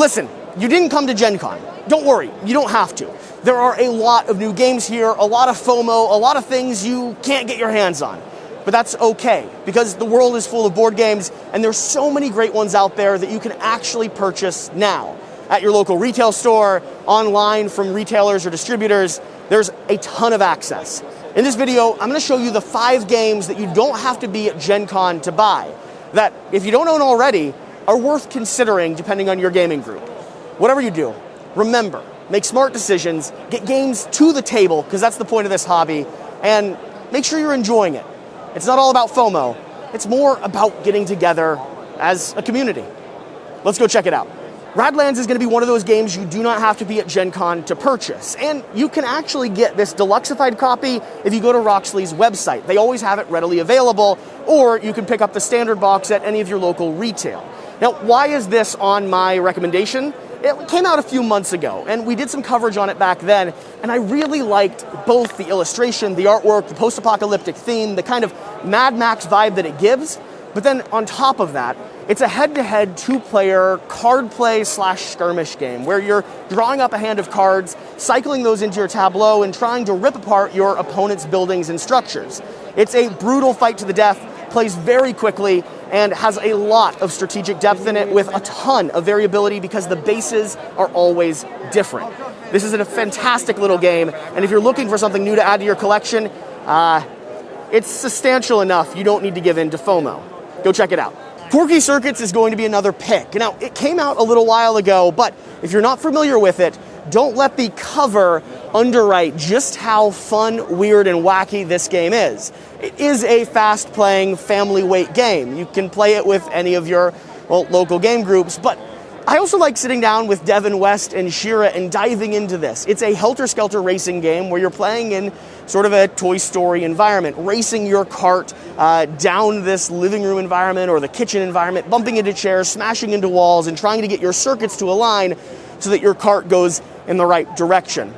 Listen, you didn't come to Gen Con. Don't worry, you don't have to. There are a lot of new games here, a lot of FOMO, a lot of things you can't get your hands on. But that's okay, because the world is full of board games, and there's so many great ones out there that you can actually purchase now. At your local retail store, online from retailers or distributors, there's a ton of access. In this video, I'm going to show you the 5 games that you don't have to be at Gen Con to buy, that, if you don't own already, are worth considering depending on your gaming group. Whatever you do, remember, make smart decisions, get games to the table, because that's the point of this hobby, and make sure you're enjoying it. It's not all about FOMO, it's more about getting together as a community. Let's go check it out. Radlands is going to be one of those games you do not have to be at Gen Con to purchase, and you can actually get this deluxeified copy if you go to Roxley's website. They always have it readily available, or you can pick up the standard box at any of your local retail. Now, why is this on my recommendation? It came out a few months ago, and we did some coverage on it back then, and I really liked both the illustration, the artwork, the post-apocalyptic theme, the kind of Mad Max vibe that it gives, but then on top of that, it's a head-to-head 2-player card play / skirmish game where you're drawing up a hand of cards, cycling those into your tableau, and trying to rip apart your opponent's buildings and structures. It's a brutal fight to the death, plays very quickly, and has a lot of strategic depth in it with a ton of variability because the bases are always different. This is a fantastic little game, and if you're looking for something new to add to your collection, it's substantial enough you don't need to give in to FOMO. Go check it out. Quirky Circuits is going to be another pick. Now, it came out a little while ago, but if you're not familiar with it, don't let the cover underwrite just how fun, weird, and wacky this game is. It is a fast-playing, family-weight game. You can play it with any of your, local game groups, but I also like sitting down with Devin West and Shira and diving into this. It's a helter-skelter racing game where you're playing in sort of a Toy Story environment, racing your cart down this living room environment or the kitchen environment, bumping into chairs, smashing into walls, and trying to get your circuits to align so that your cart goes in the right direction.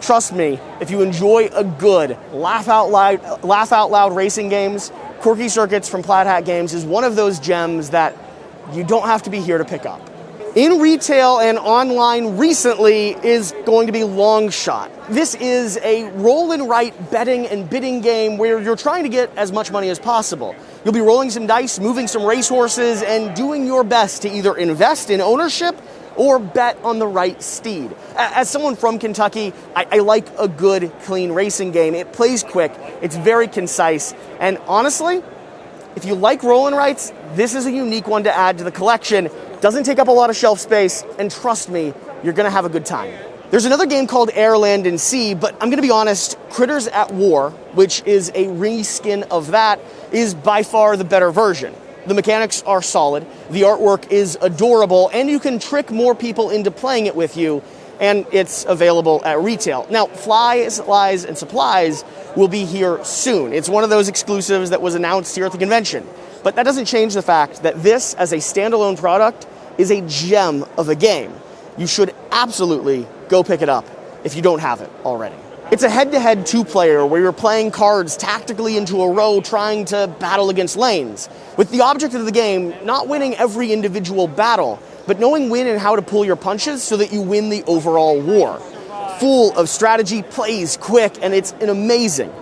Trust me, if you enjoy a good laugh out loud racing games, Quirky Circuits from Plaid Hat Games is one of those gems that you don't have to be here to pick up. In retail and online recently is going to be Long Shot. This is a roll and write betting and bidding game where you're trying to get as much money as possible. You'll be rolling some dice, moving some racehorses, and doing your best to either invest in ownership or bet on the right steed. As someone from Kentucky, I like a good, clean racing game. It plays quick, it's very concise, and honestly, if you like roll and writes, this is a unique one to add to the collection. Doesn't take up a lot of shelf space, and trust me, you're gonna have a good time. There's another game called Air, Land, and Sea, but I'm gonna be honest, Critters at War, which is a reskin of that, is by far the better version. The mechanics are solid, the artwork is adorable, and you can trick more people into playing it with you, and it's available at retail. Now, Flies, Lies, and Supplies will be here soon. It's one of those exclusives that was announced here at the convention. But that doesn't change the fact that this, as a standalone product, is a gem of a game. You should absolutely go pick it up if you don't have it already. It's a head-to-head 2-player where you're playing cards tactically into a row trying to battle against lanes, with the object of the game not winning every individual battle, but knowing when and how to pull your punches so that you win the overall war. Full of strategy, plays quick, and it's an amazing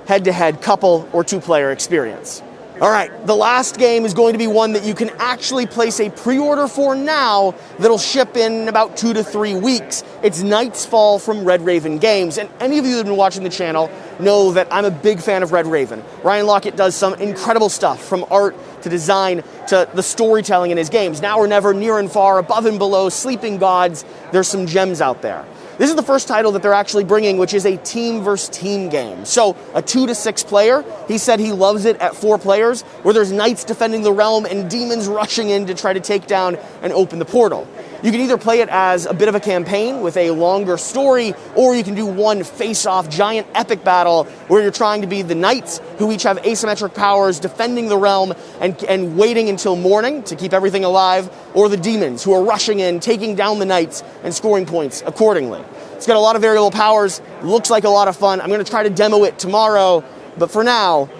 head-to-head couple or 2-player experience. All right, the last game is going to be one that you can actually place a pre-order for now that'll ship in about 2 to 3 weeks. It's Night's Fall from Red Raven Games, and any of you that have been watching the channel know that I'm a big fan of Red Raven. Ryan Lockett does some incredible stuff, from art to design to the storytelling in his games. Now or Never, Near and Far, Above and Below, Sleeping Gods, there's some gems out there. This is the first title that they're actually bringing, which is a team versus team game. So a 2 to 6 player. He said he loves it at 4 players, where there's knights defending the realm and demons rushing in to try to take down and open the portal. You can either play it as a bit of a campaign with a longer story, or you can do one face-off giant epic battle where you're trying to be the knights who each have asymmetric powers defending the realm and waiting until morning to keep everything alive, or the demons who are rushing in, taking down the knights and scoring points accordingly. It's got a lot of variable powers, looks like a lot of fun. I'm going to try to demo it tomorrow, but for now,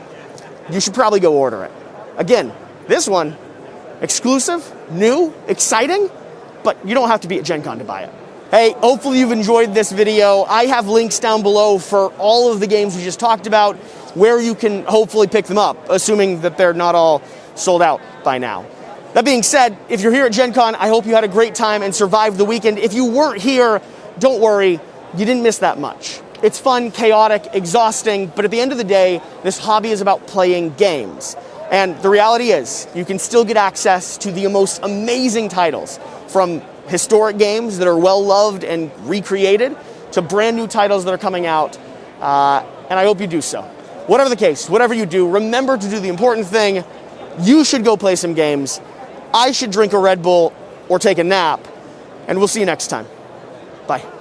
you should probably go order it. Again, this one, exclusive, new, exciting, but you don't have to be at Gen Con to buy it. Hey, hopefully you've enjoyed this video. I have links down below for all of the games we just talked about, where you can hopefully pick them up, assuming that they're not all sold out by now. That being said, if you're here at Gen Con, I hope you had a great time and survived the weekend. If you weren't here, don't worry, you didn't miss that much. It's fun, chaotic, exhausting, but at the end of the day, this hobby is about playing games. And the reality is, you can still get access to the most amazing titles, from historic games that are well-loved and recreated, to brand new titles that are coming out, and I hope you do so. Whatever the case, whatever you do, remember to do the important thing. You should go play some games. I should drink a Red Bull or take a nap, and we'll see you next time. Bye.